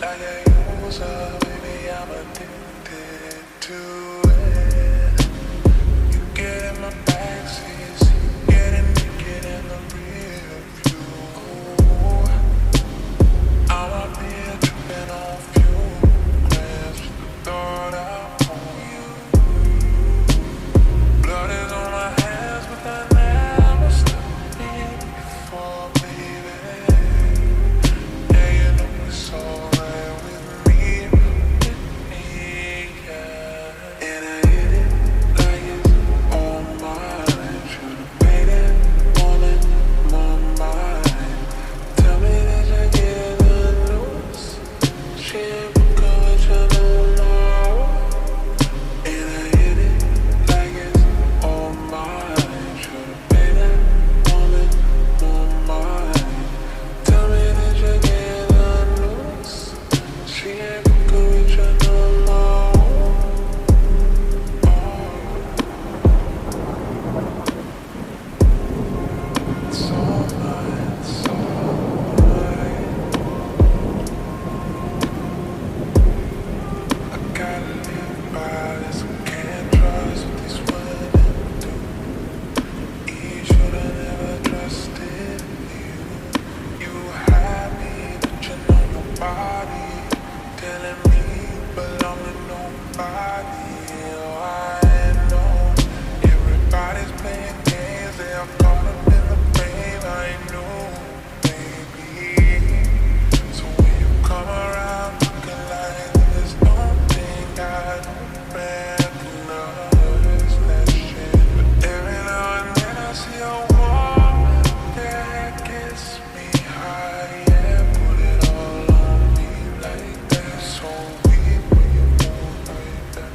Like a user, baby, I'm addicted to it. You get in my backseat, so you getting naked in the rear view. I'm up here tripping off you, grabs just the thought I want you. Blood is on my hands, but I never slept in before, baby. Yeah, you know it's alright with me, yeah. And I hit it like it's on mine. Should've made it on it, my mind. Tell me that you get the news. She ain't fucking with you no more. And I hit it like it's on mine. Should've made it on it, my mind. Tell me that you get the news. She ain't fucking with you no more. It's all mine, it's all mine. I gotta live by this. I can't trust what these women do. You should've never trusted you. You had me, but you know nobody. Telling me you belong to nobody. Oh, I know everybody's playing games. They are caught up in the game. I know, baby. So when you come around looking like this, don't think I don't recognize that shit. But every now and then I see a woman that gets me high. Yeah, put it all on me like that. So weak when you move like that.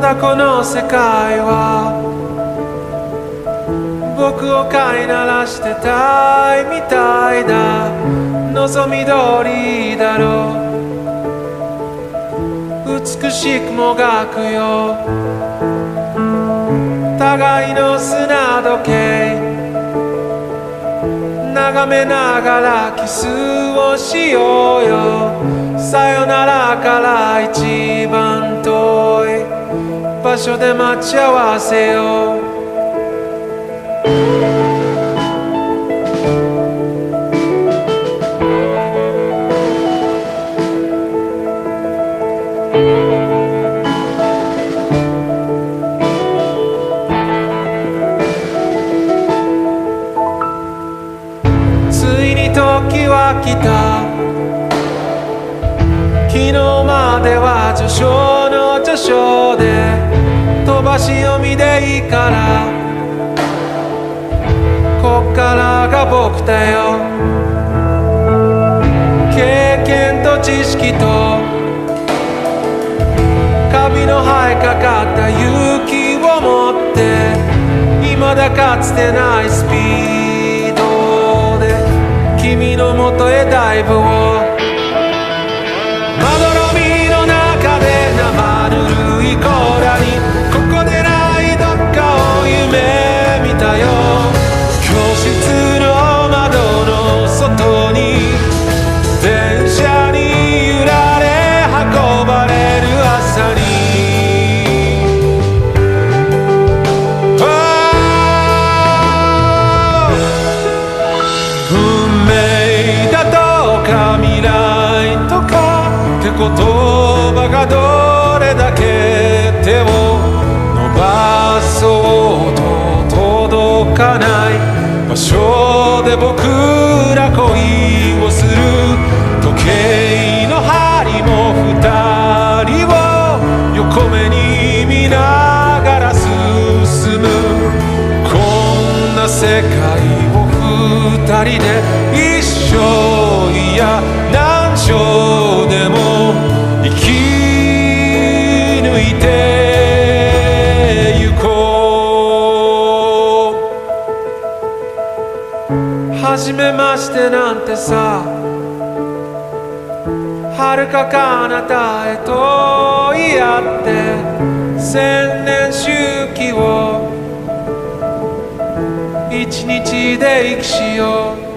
だこの世界は僕を飼いならしてたいみたいだ。望み通りだろう、美しくもがくよ互いの砂時計、眺めながらキスをしようよ。さよならから一番遠い場所で待ち合わせよう。ついに時は来た。昨日までは序章の序章で飛ばし読みでいいから、こっからが僕だよ。経験と知識とカビの生えかかった勇気を持って、未だかつてないスピードで君のもとへダイブを。まどろみの中で生ぬるい甲羅に、ここでないどっかを夢見たよ。教室の窓の外に電車に揺られ運ばれる朝に、運命だとか未来とかって言葉がどれだけ手を伸ばそうと届かない場所で僕ら恋をする。時計の針も二人を横目に見ながら進む。こんな世界を二人で一生、いや何生でも生き抜いてゆこう。初めましてなんてさ、遥か彼方へと言い合って千年周期を一日で生きしよう。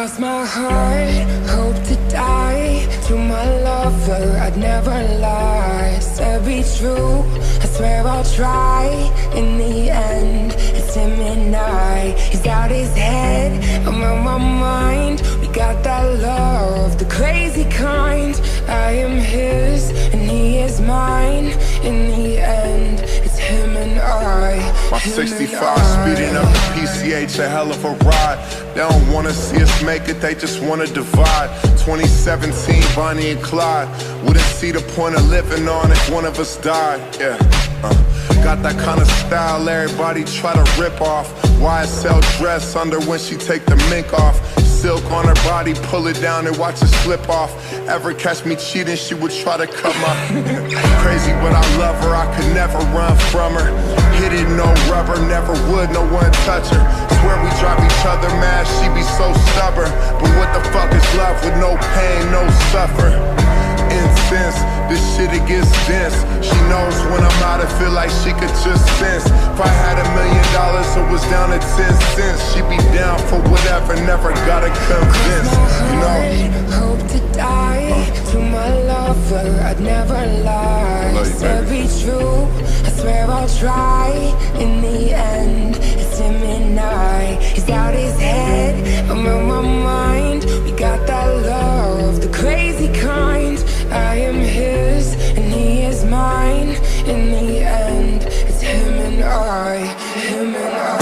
Cross my heart, hope to die. To my lover, I'd never lie. Said be true, I swear I'll try. In the end, it's him and I. He's out his head, I'm on my mind. We got that love, the crazy kind. I am his, and he is mine. In the end, it's him and I. My 65 speeding up the PCH, a hell of a ride. They don't wanna see us make it, they just wanna divide. 2017, Bonnie and Clyde. Wouldn't see the point of living on if one of us died. Yeah, got that kind of style everybody try to rip off. YSL dress under when she take the mink off. Silk on her body, pull it down and watch it slip off. Ever catch me cheating, she would try to cut my crazy, but I love her, I could never run from her. Hit it, no rubber, never would, no one touch her. Swear we drive each other mad, she be so stubborn. But what the fuck is love with no pain, no suffer? Incense, this shit it gets dense. She knows when I'm out, I feel like she could just sense. If I had $1 million, it was down to 10 cents. She be down for whatever, never gotta convince. You know, hope to die. To my lover, I'd never lie. Love you, Said baby. be true, I swear I'll try. In the end, it's him and I. He's out his head, I'm on my mind. We got that love, the crazy kind. I am his, and he is mine. In the end, it's him and I. Him and I.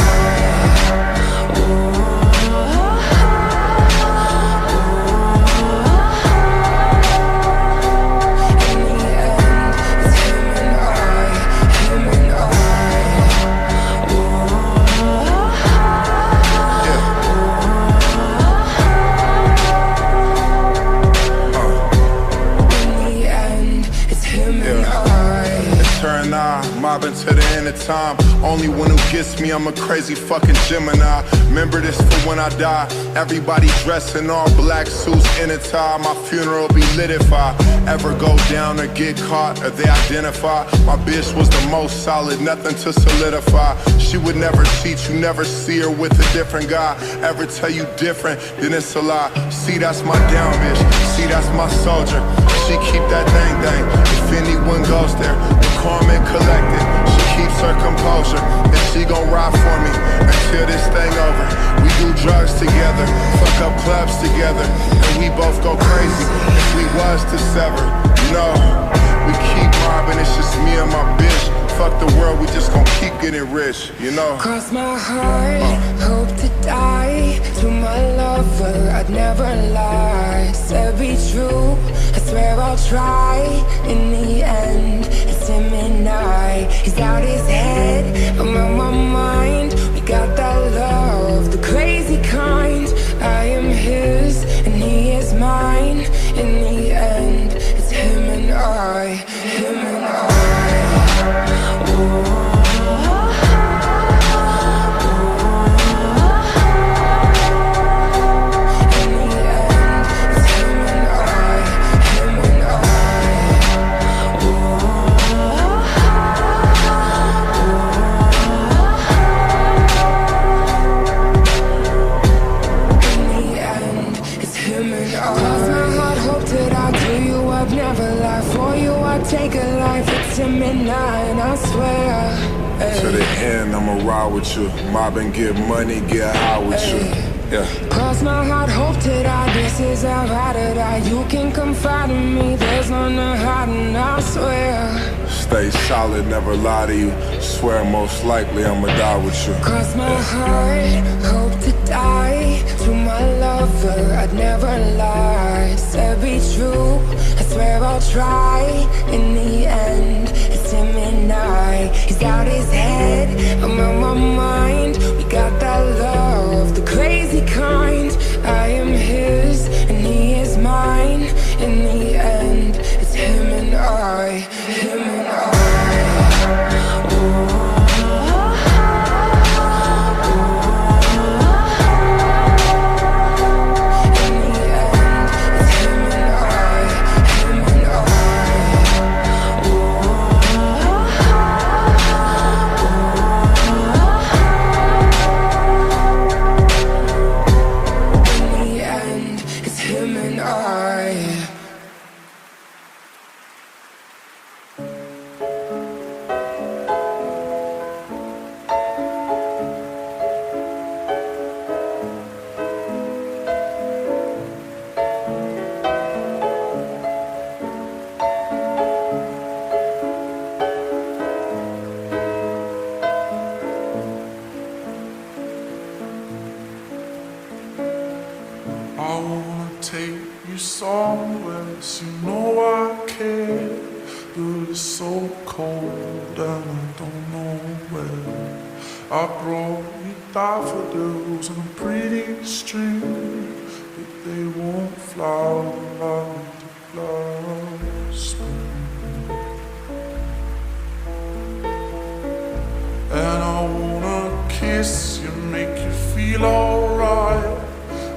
Mobbing to the end of time. Only one who gets me, I'm a crazy fucking Gemini. Remember this for when I die. Everybody dressed in all black suits in a tie. My funeral be lit if I ever go down or get caught or they identify. My bitch was the most solid, nothing to solidify. She would never cheat, you never see her with a different guy. Ever tell you different, then it's a lie. See, that's my down bitch, see, that's my soldier. She keep that thing. If anyone goes there, the calm and collected. She keeps her composure, and she gon' ride for me until this thing over. We do drugs together, fuck up clubs together, and we both go crazy if we was to sever. You know, we keep mobbing, it's just me and my bitch. Fuck the world, we just gon' keep getting rich, you know. Cross my heart, hope to die. To my lover, I'd never lie. Said be true, I swear I'll try. In the end, it's him and I. He's out his head, I'm on my mind. We got that love, the crazy kind. I am his, and he is mine. In the end, it's him and I. Him and I. Take a life, it's him and I swear. Ay. To the end, I'ma ride with you. Mob and get money, get high with you. Yeah. Cross my heart, hope to die. This is how I to die. You can confide in me, there's none to hide, and I swear. Stay solid, never lie to you. Swear most likely I'ma die with you. Cross my heart, hope to die. To my lover, I'd never lie. Said be true, I swear I'll try. In the end, it's him and I. He's out his head, I'm on my mind. We got that love, the crazy kind. I am his, and he is mine. In the end, it's him and I. Him and I. yes, you know I care, but it's so cold and I don't know where. I brought you daffodils on a pretty string, but they won't flower like the blossom. And I wanna kiss you, make you feel alright.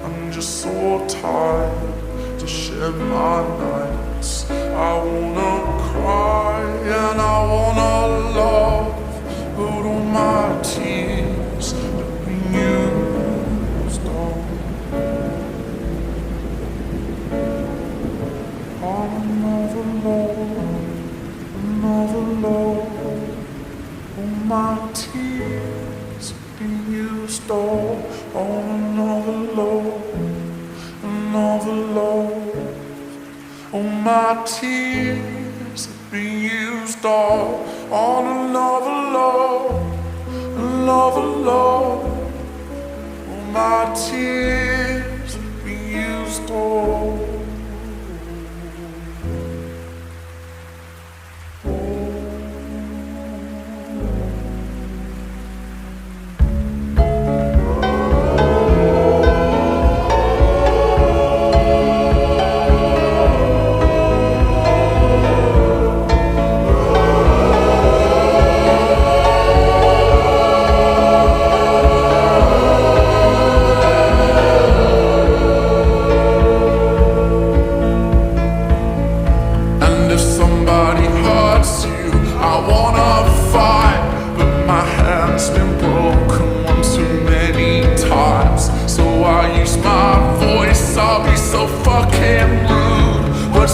I'm just so tired to share my nights. I wanna cry and I wanna love, but all my tears have been used up on another love, another love. All my tears have been used all on another love, another love. All my tears have been used all on another love, another love. All my tears have been used all.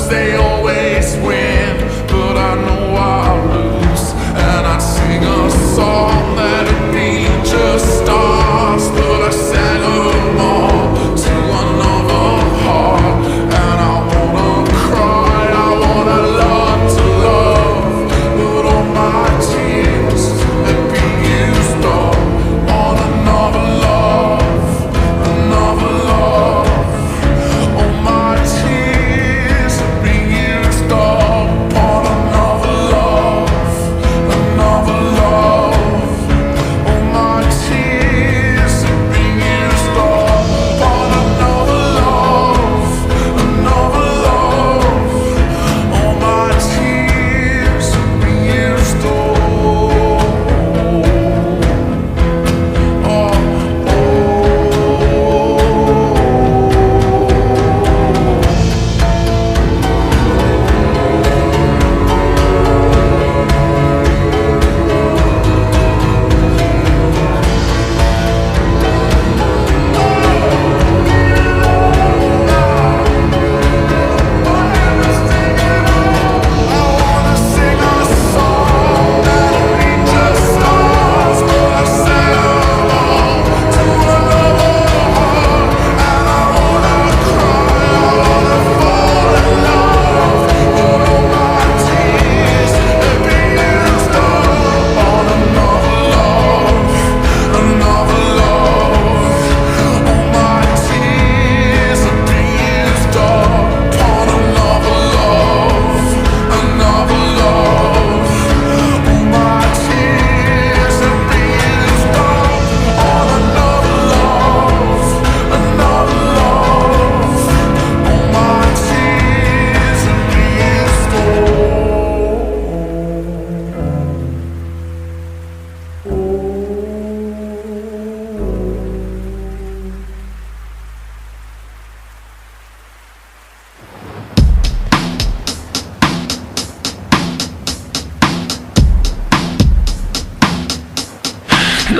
They always win, but I know I'll lose. And I'd sing a song that'd be just stars, but I sang them all to another heart. And I wanna cry, I wanna learn to love, but all my tears have been used up on another love, another love. All my tears have been used up on another love, another love. All my tears have been used up on another love, another love. All my tears have been used up.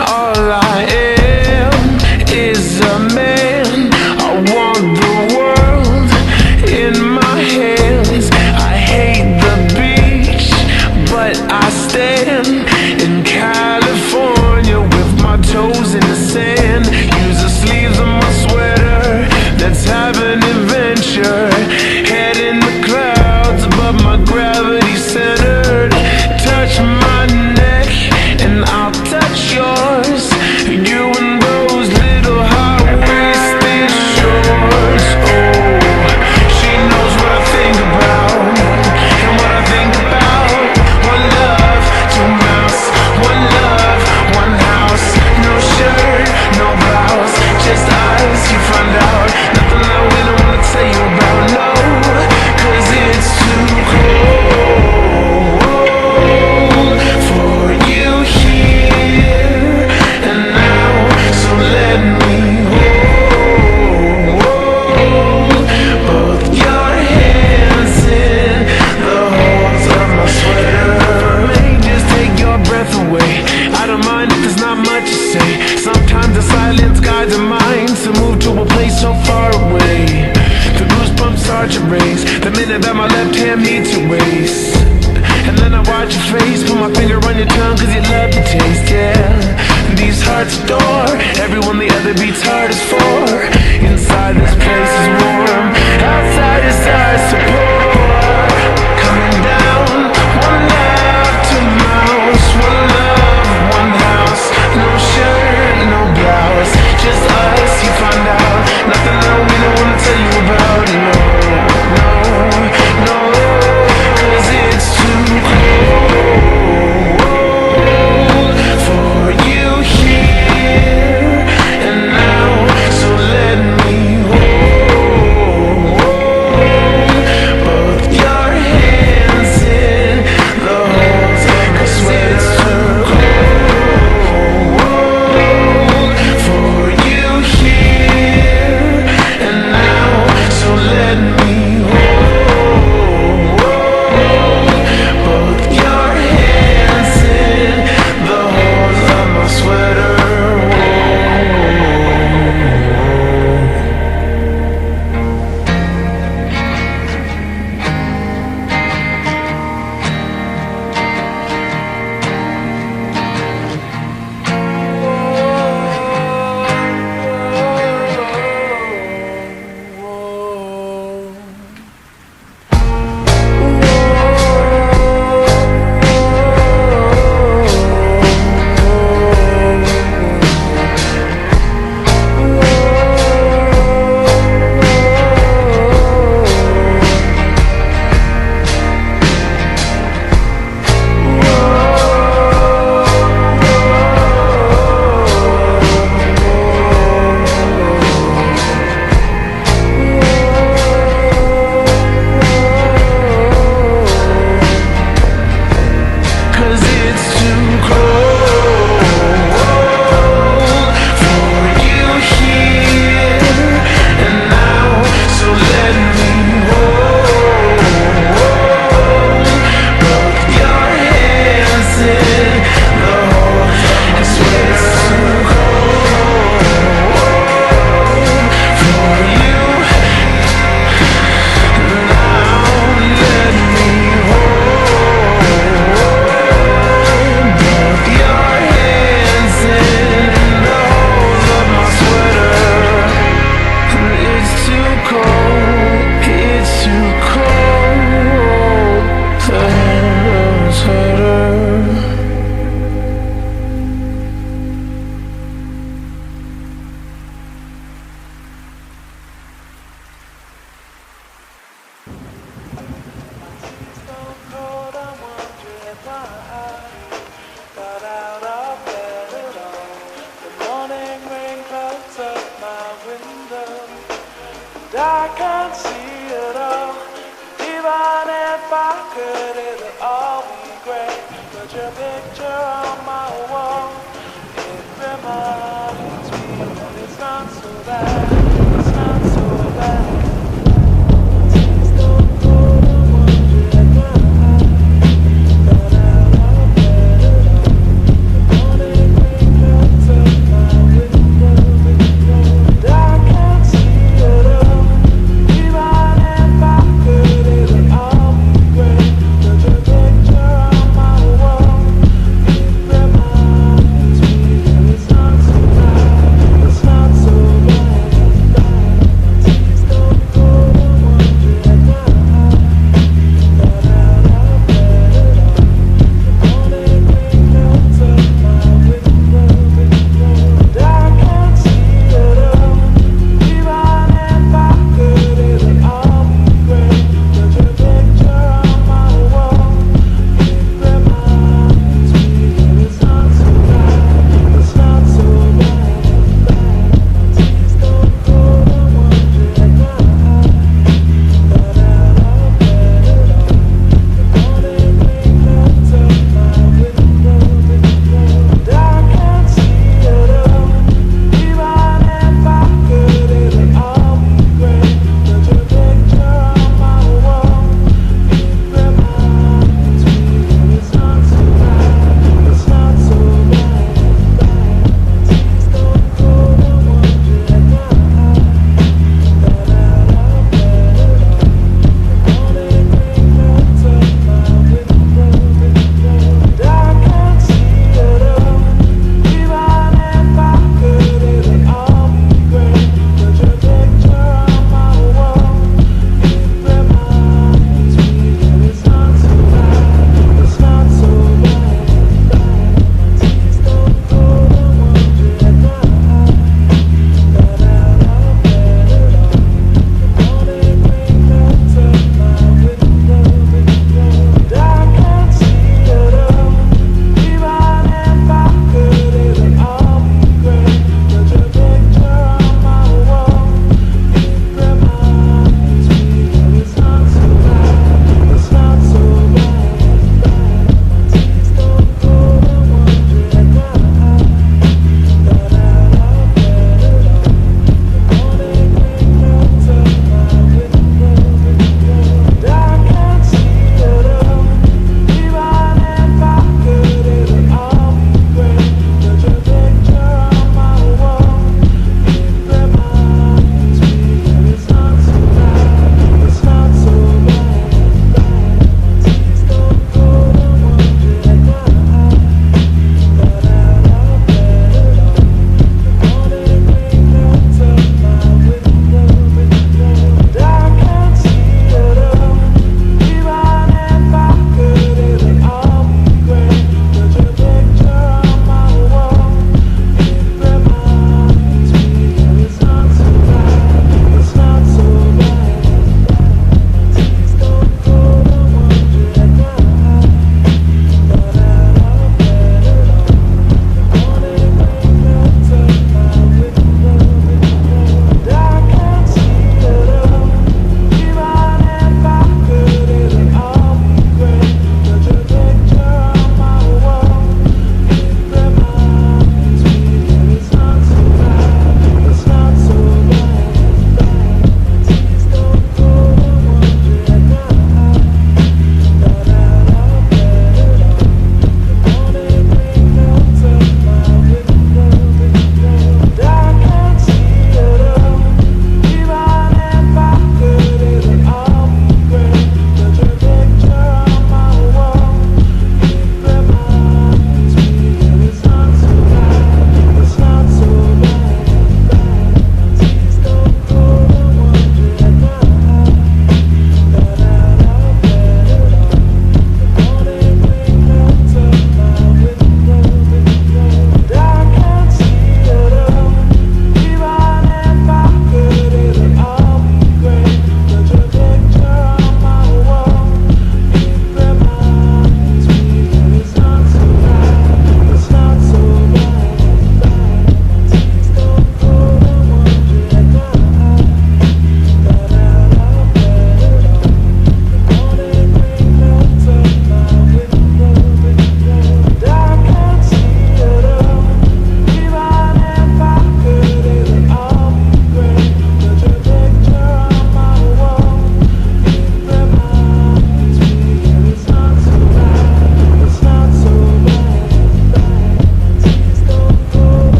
All I am is a man. I want the world in my hands. I hate the beach, but I stand in California with my toes in the sand. Use the sleeves of my sweater, let's have an adventure. Head in the clouds, but my gravity centered. Touch my neck and I'll touch yours. You The minute that my left hand meets your waist, and then I watch your face, put my finger on your tongue cause you love the taste, yeah. These hearts adore everyone the other beats hardest for. Inside this place is warm, outside his eyes to pour. Coming down, one love to mouse, one love, one house. No shirt, no blouse, just us, you find out. Nothing that we don't wanna tell you about, no, no, no. Cause it's too cold for you here and now. So let me hold both your hands in the holes. Cause it's too cold for you here and now. So let me hold both your hands in the holes of my sweater. Cause it's too cold for you here and now. So let me hold both your hands in the hole. I swear it's too cold for you now. Let me both your hands in the holes of my sweater. It's too cold, it's too cold to handle a sweater. I can't see it all. Even if I could, it'll all be great. Put your picture on my wall. It reminds me that it's not so bad. It's not so bad. Please don't go to wondering why. Got out of bed at all. The morning rain comes up my window. And I can't see it all. Even if I could, it'll all be great. Put your picture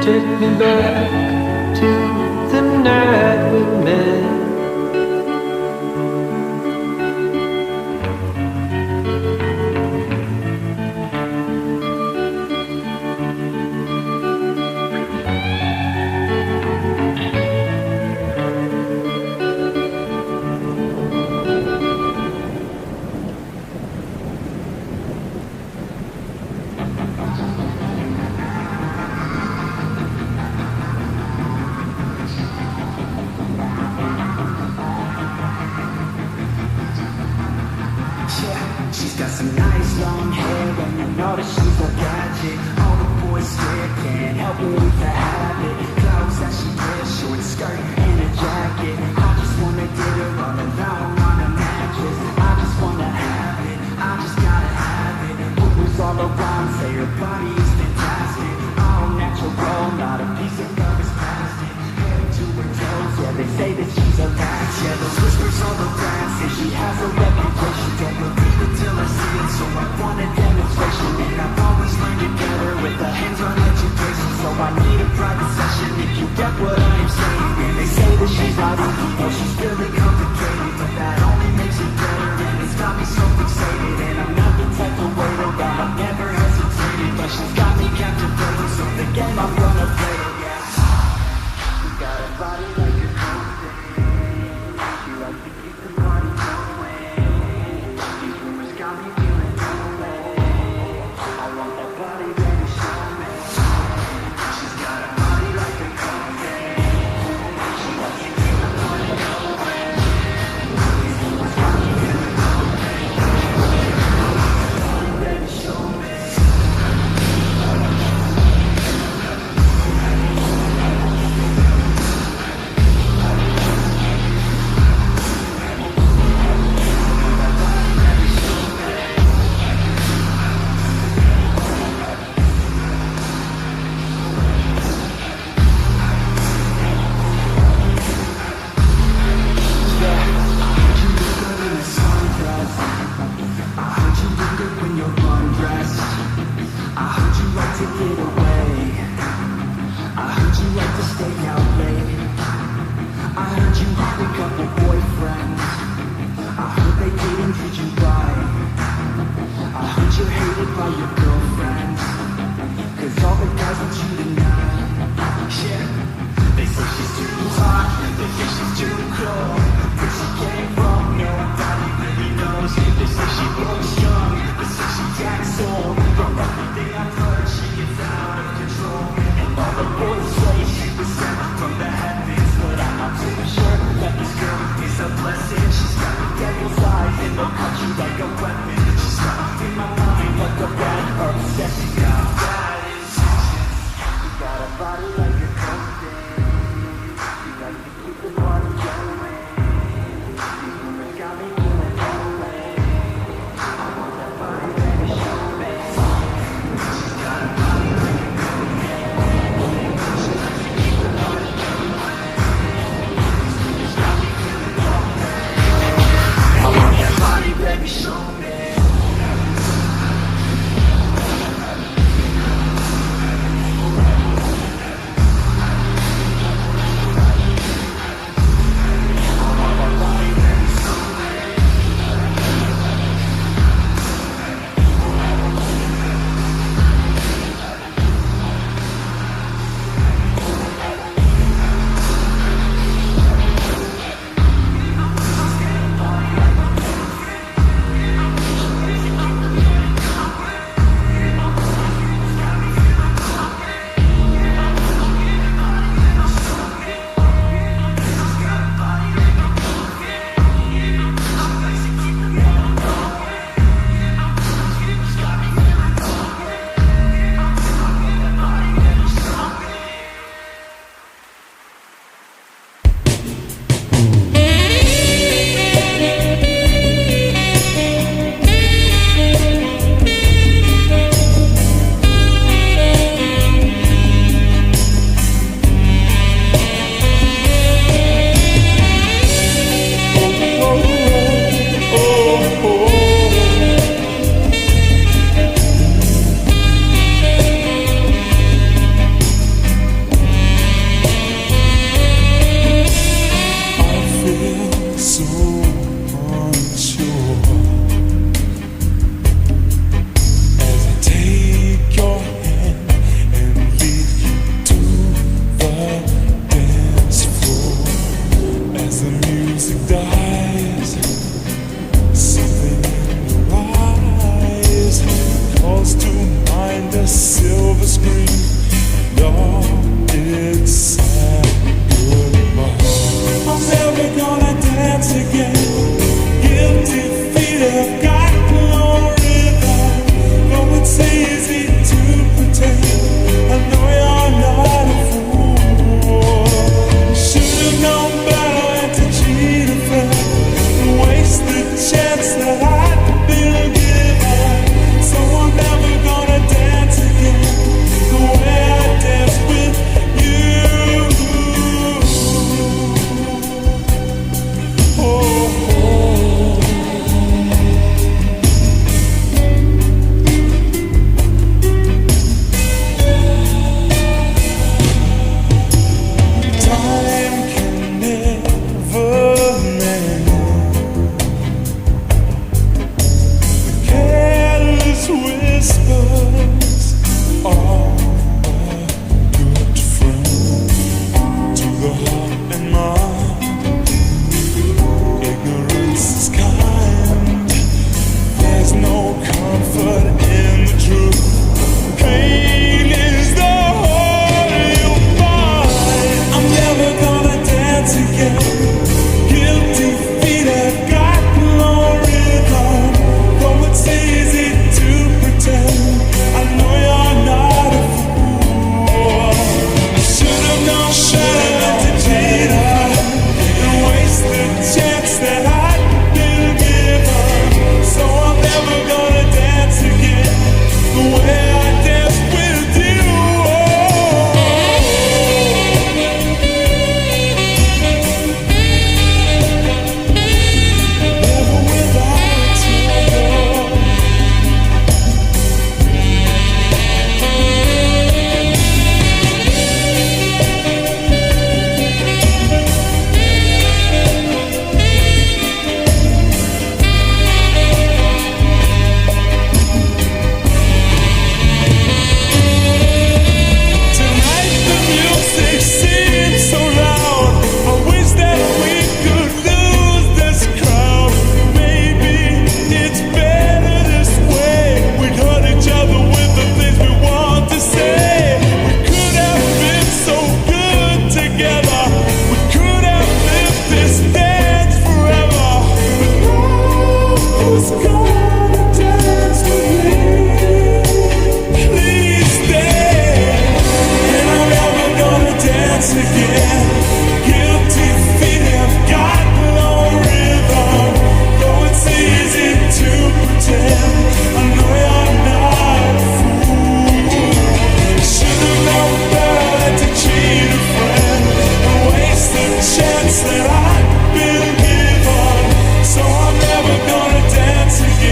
take me back to the night we met. She's got some nice long hair and you know that she's a gadget. All the boys stare, can't help it with the habit. Clothes that she wears, short skirt and a jacket. I just wanna get her all alone on a mattress. I just wanna have it, I just gotta have it. Boo-boos all around, say her body is fantastic. All natural, not a piece of love is plastic. Head to her toes, yeah, they say that she's a latch. Yeah, those whispers all around say she has a reputation. Don't believe it till I see it, so I want a demonstration. And I've always learned it better with a hands-on education. So I need a private session if you get what I am saying. And they say that she's not easy, well she's really complicated, but that only makes it better. And it's got me so fixated, and I'm not the type to wait around. I've never hesitated, but she's got me captivated. So the game I'm gonna play it, yeah. She got a body like a coaster. She likes to keep the party going. These rumors got me feeling lonely. I want that body, baby, show me. She's got a body like a coaster. She likes to keep the party going. These rumors got me feeling lonely. Body, baby, show me. chance that I've been given. So I'm never gonna dance again the way I danced with you. Time can never mend careless whispers of a good friend to the heart and mind. Ignorance is kind. There's no comfort in the truth. Pain is the whole you'll find. I'm never gonna dance again. Guilty feet have got no rhythm. Though it's easy to pretend, I know you're not a fool. I should have known better to cheat and waste the chance that I'd been given. So I'm never gonna dance again the way I danced with you. Never without you. Tonight the music seems so loud. I wish that we could lose this crowd. Maybe it's better this way. We'd hurt each other with the things we want to say. We could have been so good together. We could have lived this dance forever. But who's gonna dance with me? Please stay. And I'm never gonna dance again. Guilty feet have got no rhythm. Though it's easy to pretend, I know you're not a fool. Should've known better to cheat a friend and waste the chance that I've been given. So I'm never gonna dance again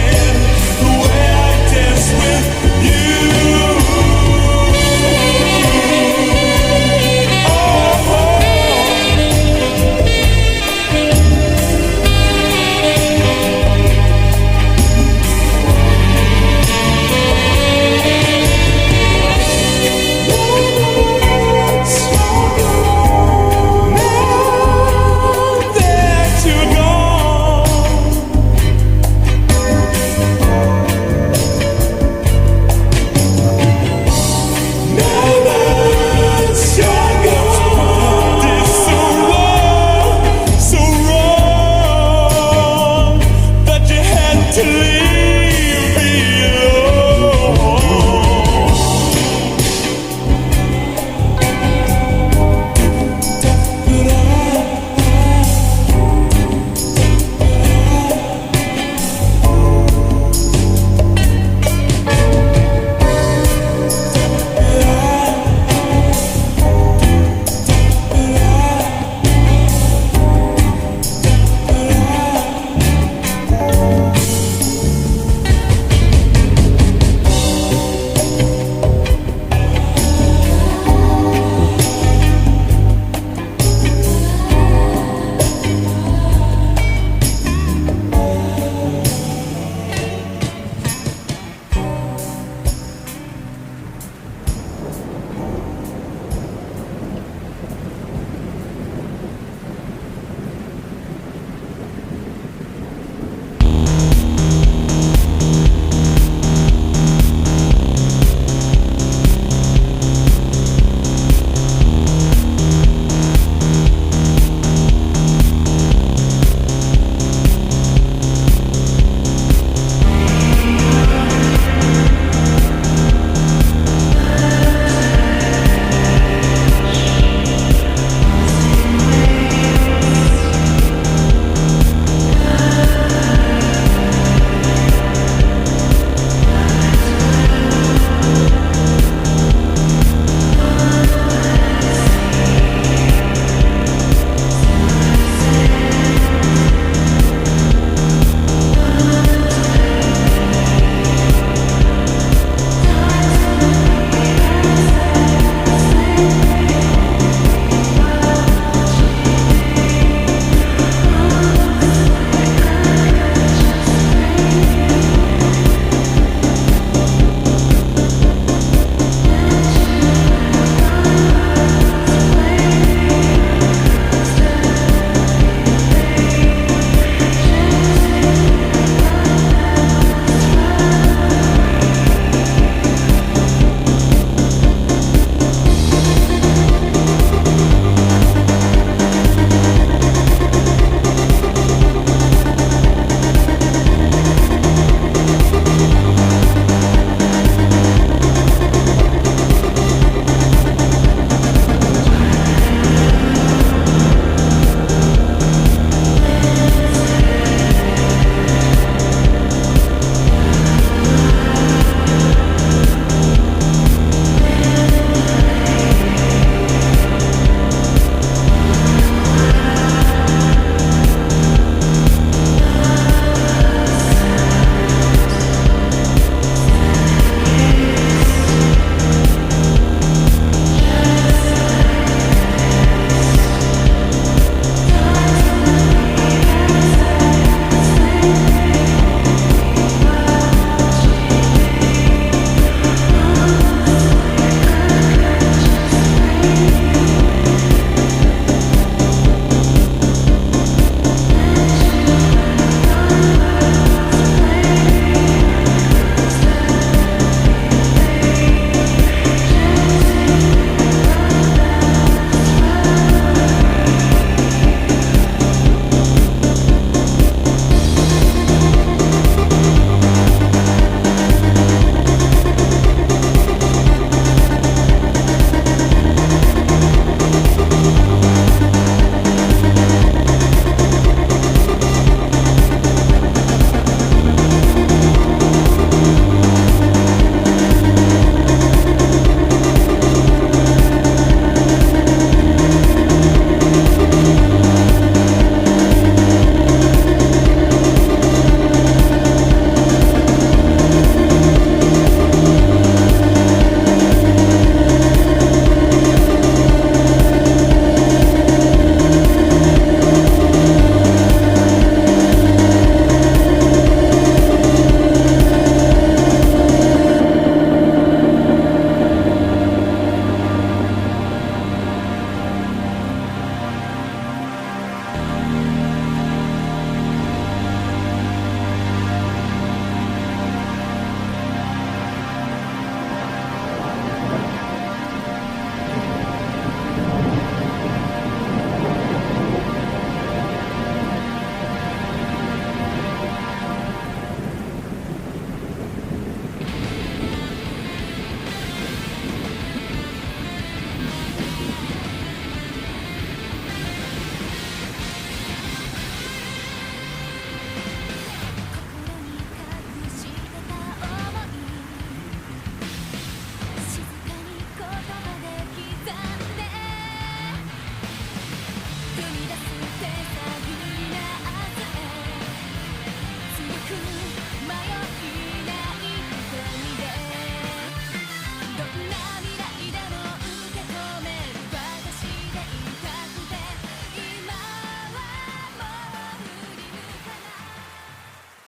could